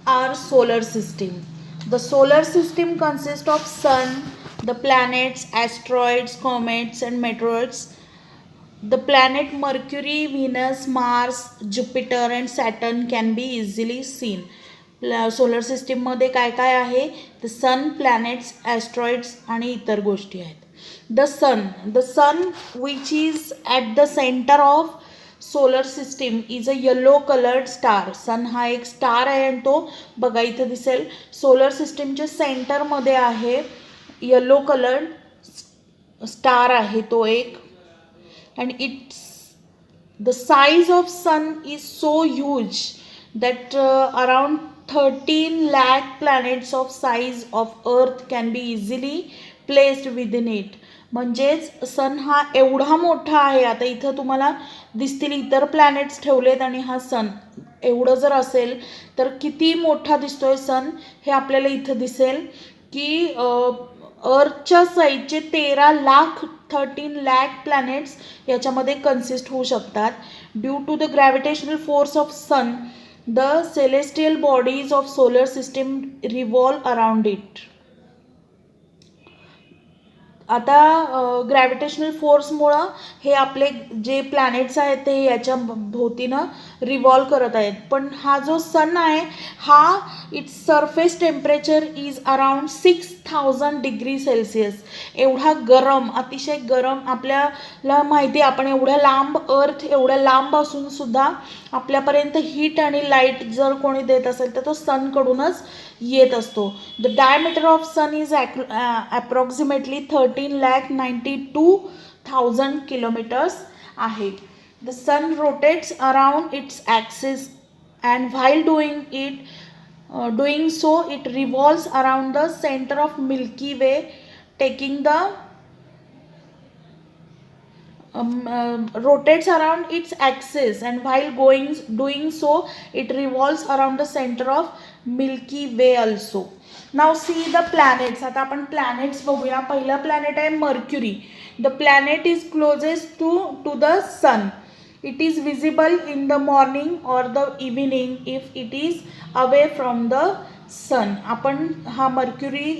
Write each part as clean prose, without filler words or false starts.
our solar system. The solar system consists of sun, the planets, asteroids, comets and meteoroids. The planet Mercury, Venus, Mars, Jupiter and Saturn can be easily seen. Solar सिस्टीममध्ये काय काय आहे? The sun, planets, ॲस्ट्रॉइड्स आणि इतर गोष्टी आहेत. The sun which is at the centre of solar system is a yellow coloured star. Sun हा एक स्टार आहे आणि तो बघा इथं दिसेल सोलर सिस्टीमच्या सेंटरमध्ये आहे. येलो कलर्ड स्टार आहे तो एक. and it's the size of sun is so huge that around 13 lakh planets of size of earth can be easily placed within it. म्हणजेच सन हा एवढा मोठा आहे. आता इथं तुम्हाला दिसतील इतर प्लॅनेट्स ठेवलेत आणि हा सन एवढं जर असेल तर किती मोठा दिसतोय सन हे आपल्याला इथं दिसेल की अर्थच्या साईजचे 13 लाख प्लॅनेट्स याच्यामध्ये कन्सिस्ट होऊ शकतात. Due to the gravitational force of sun the celestial bodies of solar system revolve around it. आता ग्रॅव्हिटेशनल फोर्समुळं हे आपले जे प्लॅनेट्स आहेत ते याच्या भोवतीनं रिव्हॉल्व करत आहेत. पण हा जो सन आहे हा its surface temperature is around 6000 degree Celsius. एवढा गरम, अतिशय गरम. आपल्याला माहिती आहे आपण एवढ्या लांब अर्थ एवढ्या लांब असून सुद्धा आपल्यापर्यंत हीट आणि लाईट जर कोणी देत असेल तर तो सनकडूनच येत असतो. The diameter of sun is approximately 13,92,000 kilometres आहे. The sun rotates around its axis and while doing so it revolves around the center of Milky Way, taking the rotates around its axis, and while doing so it revolves around the center of Milky Way also. Now see the planets. आता आपण planets बघूया. पहिला planet आहे Mercury. The planet is closest to the sun. It is visible in the morning or the evening if it is away from the sun. आपण हा mercury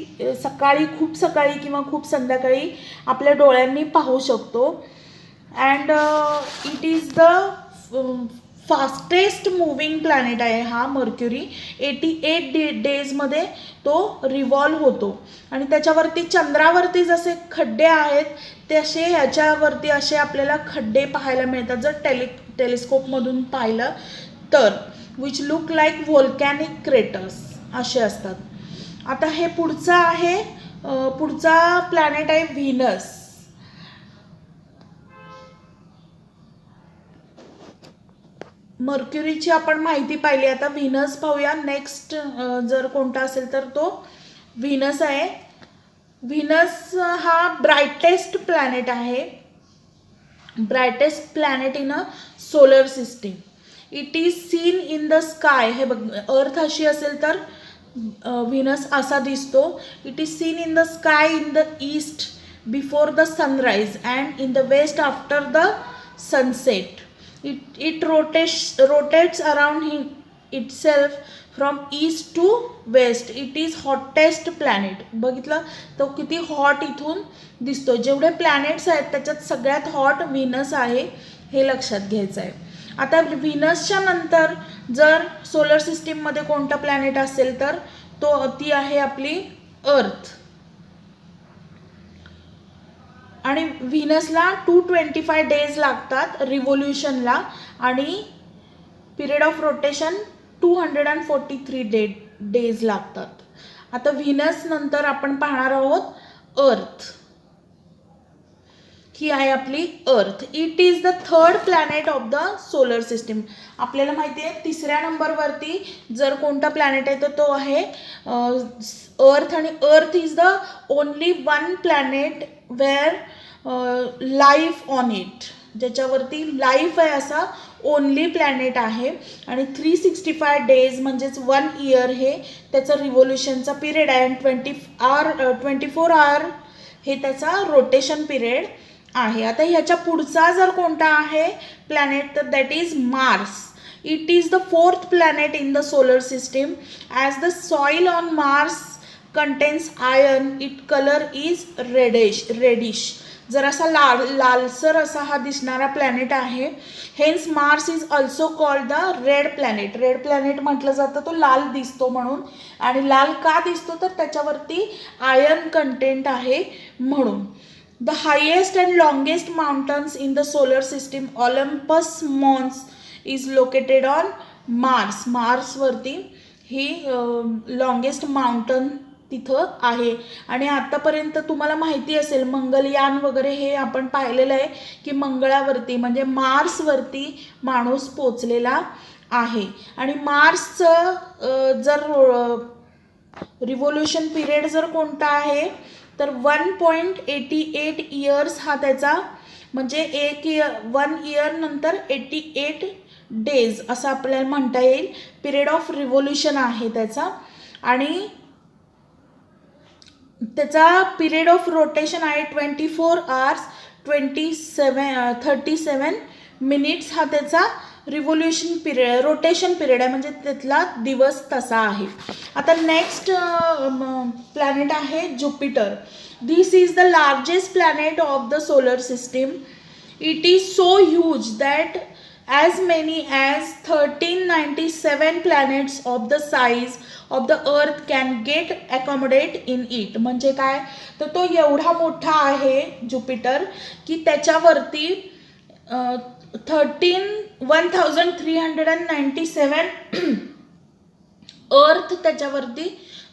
सकाळी, खूप सकाळी किंवा खूप संध्याकाळी आपल्या डोळ्यांनी पाहू शकतो. And it is the fastest moving planet आहे हा मर्क्युरी. 88 डेजमध्ये तो रिव्हॉल्व होतो. आणि त्याच्यावरती चंद्रावरती जसे खड्डे आहेत तसे ह्याच्यावरती असे आपल्याला खड्डे पाहायला मिळतात जर टेलिस्कोपमधून पाहिलं तर, which look like volcanic craters असे असतात. आता हे पुढचा प्लॅनेट आहे व्हीनस. मर्क्युरीची आपण माहिती पाहिली. आता व्हीनस पाहूया. नेक्स्ट जर कोणता असेल तर तो व्हीनस आहे. व्हीनस हा ब्राइटेस्ट प्लॅनेट आहे. Brightest planet in a solar system. It is seen in the sky. हे बघ, अर्थ अशी असेल तर व्हीनस असा दिसतो. It is seen in the sky in the east before the sunrise and in the west after the sunset. It rotates around itself from east to west. It is hottest planet. बघितलं तो किती hot इथून दिसतो. जेवढे planets आहेत त्याच्यात सगळ्यात hot Venus आहे हे लक्षात घ्यायचं आहे. आता व्हीनसच्या नंतर जर सोलर सिस्टीममध्ये कोणता प्लॅनेट असेल तर ती आहे आपली अर्थ. आणि व्हीनसला 225 डेज लागतात रिव्होल्यूशनला आणि पिरियड ऑफ रोटेशन 243 डेज लागतात. आता व्हीनस नंतर आपण पाहणार आहोत अर्थ. ही आहे आपली अर्थ. It is the third planet of the solar system. आपल्याला माहिती आहे 3ऱ्या नंबरवरती जर कोणता प्लॅनेट आहे तर तो आहे अर्थ. आणि earth is the only one planet where life on it. ज्याच्यावरती लाईफ आहे असा ओनली प्लॅनेट आहे. आणि 365 डेज म्हणजेच 1 इयर हे त्याचं रिव्होल्यूशनचा पिरियड आहे. आणि 24 आवर हे त्याचा रोटेशन पिरियड आहे. आता ह्याच्या पुढचा जर कोणता आहे प्लॅनेट तर that is Mars. It is the fourth planet in the solar system. As the soil on Mars contains iron, its color is reddish. जरासा लालसर असा हा दिसणारा प्लॅनेट आहे. Hence Mars is also called the red planet. Red planet म्हटलं जातं तो लाल दिसतो म्हणून. आणि लाल का दिसतो तर त्याच्यावरती आयर्न कंटेंट आहे म्हणून. The highest and longest mountains in the solar system Olympus Mons is located on Mars. मार्सवरती ही लॉंगेस्ट माउंटन तिथं आहे. आणि आतापर्यंत तुम्हाला माहिती असेल मंगलयान वगैरे हे आपण पाहिलेलं आहे की मंगळावरती म्हणजे मार्सवरती माणूस पोचलेला आहे. आणि मार्सचं जर रिव्होल्यूशन पिरियड जर कोणता आहे तर 1.88 इयर्स हा त्याचा म्हणजे 1 इयर नंतर 88 डेज असं आपल्याला म्हणता येईल. पिरियड ऑफ रिव्होल्यूशन आहे त्याचा. आणि त्याचा पिरियड ऑफ रोटेशन आहे 24 hours 37 minutes हा त्याचा रिव्होल्यूशन पिरियड रोटेशन पिरियड आहे म्हणजे त्यातला दिवस तसा आहे. आता नेक्स्ट प्लॅनेट आहे Jupiter. This is the largest planet of the solar system. It is so huge that as many as 1397 planets of the size of the earth can get accommodate in it. म्हणजे काय तर तो एवढा मोठा आहे Jupiter की त्याच्यावरती 1397 अर्थ त्याच्यावरती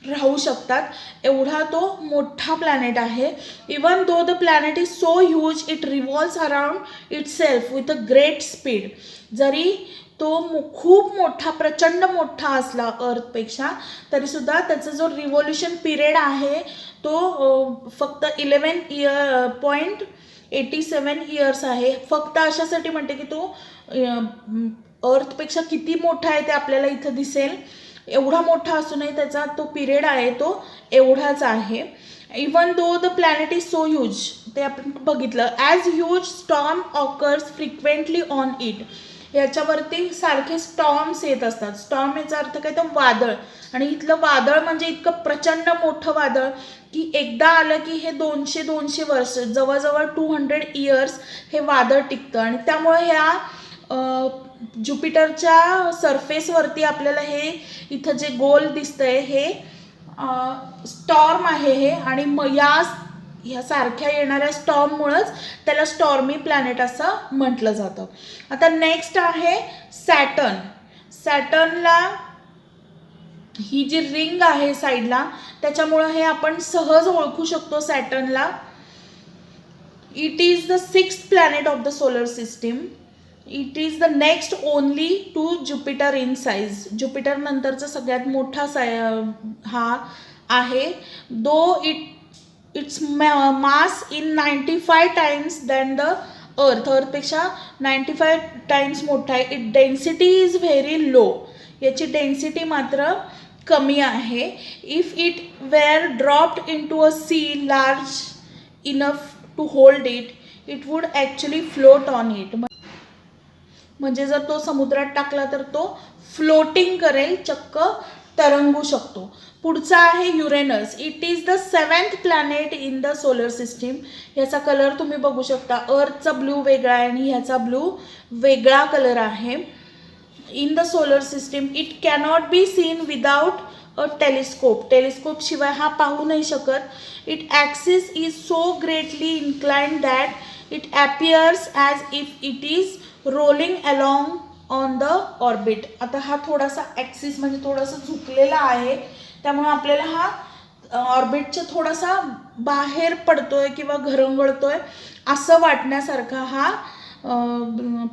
राहू शकतात. एवढा तो मोठा प्लॅनेट आहे. Even though the planet is so huge it revolves around itself with a great speed. जरी तो खूप मोठा प्रचंड मोठा असला अर्थपेक्षा तरीसुद्धा त्याचा जो रिव्होल्यूशन पिरियड आहे तो फक्त 11.87 इयर्स आहे. फक्त अशासाठी म्हणते की तो अर्थपेक्षा किती मोठा आहे ते आपल्याला इथं दिसेल. एवढा मोठा असूनही त्याचा तो पिरियड आहे तो एवढाच आहे. Even though the planet is so huge ते आपण बघितलं. As huge storm occurs frequently on it. याच्यावरती सारखे स्टॉर्म्स येत असतात. स्टॉर्म याचा अर्थ काय तर वादळ. आणि इथलं वादळ म्हणजे इतकं प्रचंड मोठं वादळ की एकदा आलं की हे 200 वर्ष जवळजवळ 200 इयर्स हे वादळ टिकतं. आणि त्यामुळे ह्या ज्युपिटरच्या सरफेसवरती आपल्याला हे इथं जे गोल दिसतंय हे स्टॉर्म आहे हे. आणि ह्या सारख्या येणाऱ्या स्टॉर्ममुळंच त्याला स्टॉर्मी प्लॅनेट असं म्हटलं जातं. आता नेक्स्ट आहे सॅटर्न. सॅटर्नला ही जी रिंग आहे साईडला त्याच्यामुळं हे आपण सहज ओळखू शकतो सॅटर्नला. It is the 6th planet of the solar system. It is the next only to Jupiter in size. Jupiter नंतरचा सगळ्यात मोठा हा आहे. Though its mass in 95 times than the अर्थपेक्षा 95 टाइम्स मोठा आहे. It density is very low. याची density मात्र कमी आहे. If it were dropped into a sea large enough to hold it it would actually float on it. म्हणजे जर तो समुद्रात टाकला तर तो फ्लोटिंग करेल, चक्क तरंगू शकतो. पुढचा आहे Uranus. It is the 7th planet in the solar system. याचा कलर तुम्ही बघू शकता. अर्थचा ब्लू वेगळा आहे आणि ह्याचा ब्लू वेगळा कलर आहे. In the solar system it cannot be seen without a telescope. Telescope शिवाय हा पाहू नाही शकत. It axis is so greatly inclined that it appears as if it is rolling along on the orbit. आता हा थोडासा axis म्हणजे थोडासा झुकलेला आहे त्यामुळे आपल्याला हा ऑर्बिटच्या थोडासा बाहेर पडतोय किंवा घरंगळतोय असं वाटण्यासारखा हा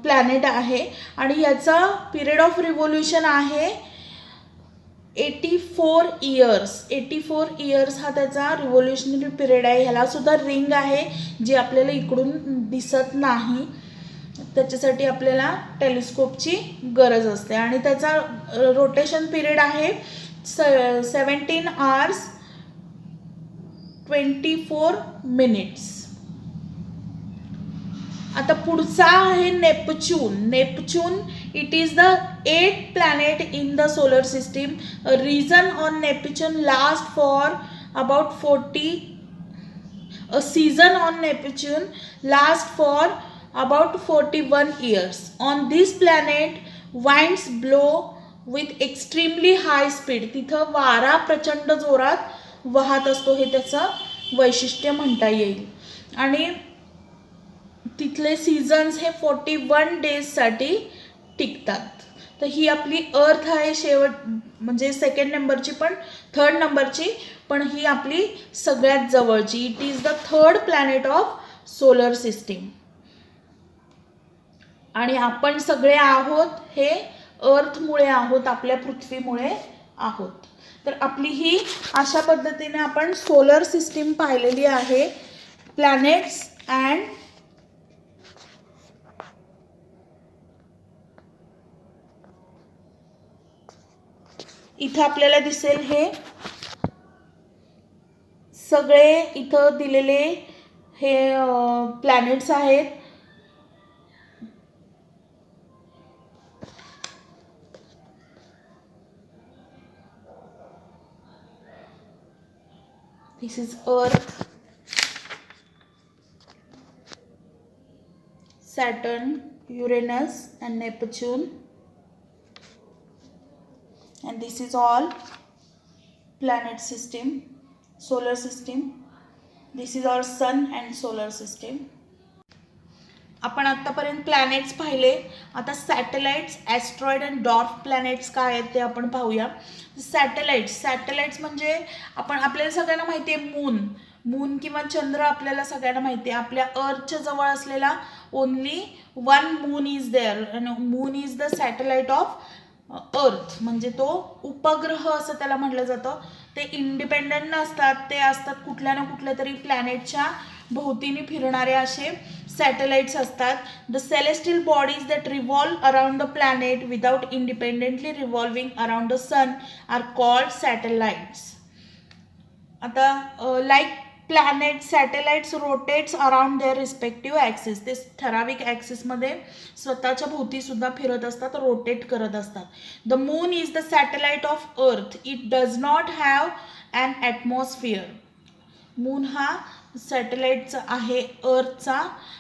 प्लॅनेट आहे. आणि याचा पिरियड ऑफ रिव्होल्यूशन आहे 84 इयर्स. 84 इयर्स हा त्याचा रिव्होल्युशनरी पिरियड आहे. ह्याला सुद्धा रिंग आहे जी आपल्याला इकडून दिसत नाही. त्याच्यासाठी आपल्याला टेलिस्कोपची गरज असते. आणि त्याचा रोटेशन पिरियड आहे 17 hours 24 minutes. आता पुढचा आहे Neptune. Neptune It is the 8th planet in the solar system. A season on Neptune lasts for about 40. A season on Neptune lasts for about 41 years. On this planet, winds blow with extremely high speed. तिथं वारा प्रचंड जोरात वाहत असतो, हे त्याचं वैशिष्ट्य म्हणता येईल. आणि तिथले सीझन्स हे 41 डेजसाठी टिकतात. तर ही आपली अर्थ आहे शेवट, म्हणजे सेकंड नंबरची पण थर्ड नंबरची पण ही आपली सगळ्यात जवळची. It is the third planet of solar system. आणि आपण सगळे आहोत हे अर्थमुळे आहोत, आपल्या पृथ्वीमुळे आहोत. तर आपली ही अशा पद्धतीने आपण सोलर सिस्टीम पाहिलेली आहे. प्लॅनेट्स अँड इथं आपल्याला दिसेल हे सगळे इथं दिलेले हे प्लॅनेट्स आहेत. This is Earth, Saturn, Uranus and Neptune, and this is all planet system, solar system. This is our sun and solar system. आपण आतापर्यंत प्लॅनेट्स पाहिले. आता सॅटेलाइट्स, ॲस्ट्रॉइड अँड डॉर्फ प्लॅनेट्स काय आहेत ते आपण पाहूया. सॅटेलाइट्स म्हणजे आपल्याला सगळ्यांना माहिती आहे मून किंवा चंद्र आपल्याला सगळ्यांना माहिती आहे. आपल्या अर्थच्या जवळ असलेला only one moon is there, moon is the satellite of earth, म्हणजे तो उपग्रह असं त्याला म्हटलं जातं. ते इंडिपेंडंट नसतात, ते असतात कुठल्या ना कुठल्या तरी प्लॅनेटच्या भोवतीने फिरणारे असे सॅटेलाइट्स असतात. The celestial bodies that revolve around the planet without independently revolving around the sun are called satellites. आता like planet, satellites rotates around their respective axis. ते ठराविक ॲक्सिसमध्ये स्वतःच्या भोवती सुद्धा फिरत असतात, रोटेट करत असतात. The moon is the satellite of earth. It does not have an atmosphere. Moon हा सॅटेलाइटचा आहे अर्थचा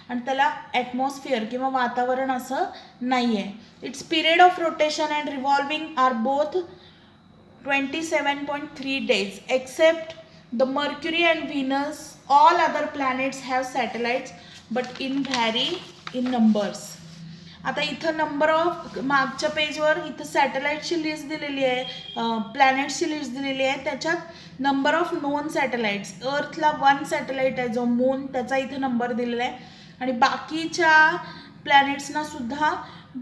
आणि त्याला ॲटमॉस्फिअर किंवा वातावरण असं नाही आहे. Its period of rotation and revolving are both 27.3 days. Except the Mercury and Venus, all other planets have satellites but in vary in numbers. आता इथं नंबर ऑफ, मागच्या पेजवर इथं सॅटेलाइटची लिस्ट दिलेली आहे, प्लॅनेट्सची लिस्ट दिलेली आहे. त्याच्यात नंबर ऑफ नोन सॅटेलाइट्स, अर्थला 1 सॅटेलाइट आहे जो मून, त्याचा इथं नंबर दिलेला आहे. आणि बाकीच्या प्लॅनेट्सना सुद्धा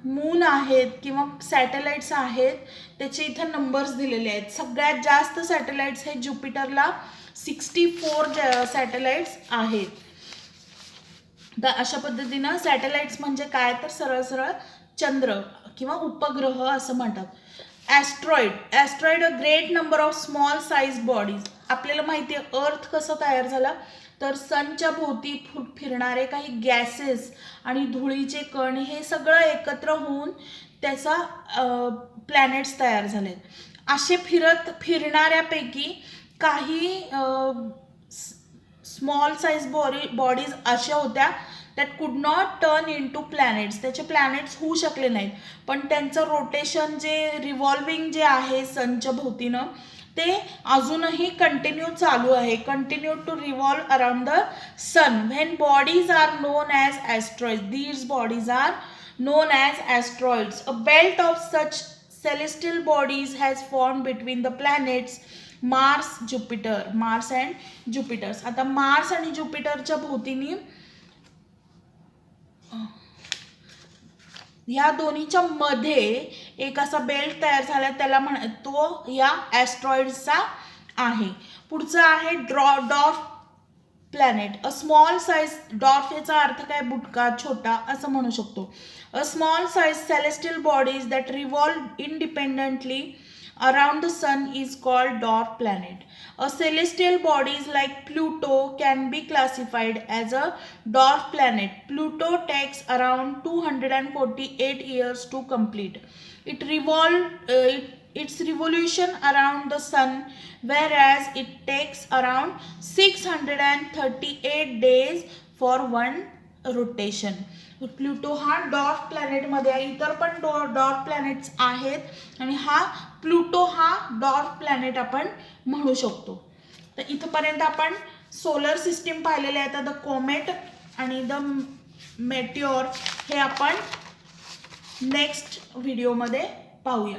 मून आहेत किंवा सॅटेलाइट्स आहेत, त्याचे इथं नंबर्स दिलेले आहेत. सगळ्यात जास्त सॅटेलाइट्स हे ज्युपिटरला 64 सॅटेलाइट्स आहेत. तर अशा पद्धतीनं सॅटेलाइट्स म्हणजे काय तर सरळ सरळ चंद्र किंवा उपग्रह असं म्हणतात. Asteroid a great number of small size bodies. आपल्याला माहिती आहे अर्थ कसं तयार झाला, तर सनच्या भोवती फिरणारे काही गॅसेस आणि धुळीचे कण हे सगळं एकत्र होऊन त्याचा प्लॅनेट्स तयार झाले. असे फिरणाऱ्यापैकी काही स्मॉल साईज बॉडीज अशा होत्या that could not turn into planets. त्याचे प्लॅनेट्स होऊ शकले नाहीत, पण त्यांचं रोटेशन जे रिव्हॉल्विंग जे आहे सनच्या भोवतीनं ते अजूनही कंटिन्यू चालू आहे. Continue to revolve around the sun. When bodies are known as asteroids. These bodies are known as asteroids. A belt of such celestial bodies has formed between the planets Mars and Jupiter. आता Mars आणि ज्युपिटरच्या भोवतीने ह्या दोन्हीच्या मध्ये एक असा belt तयार झाला, त्याला तो या ॲस्ट्रॉइड्सचा आहे. पुढचा आहे dwarf planet. A small size, dwarf याचा अर्थ काय, बुटका, छोटा असं म्हणू शकतो. A small size celestial bodies that revolve independently around the sun is called dwarf planet. A celestial bodies like Pluto can be classified as a dwarf planet. Pluto takes around 248 years to complete. Its revolution around the sun, whereas it takes around 638 days for one rotation. Pluto हा dwarf प्लॅनेटमध्ये आहे. इतर पण dwarf planets आहेत आणि हा Pluto हा dwarf planet आपण म्हणू शकतो. तर इथपर्यंत आपण सोलर सिस्टीम पाहिलेले आहेत. द कॉमेट आणि द मेटिओर हे आपण नेक्स्ट व्हिडिओमध्ये पाहूया.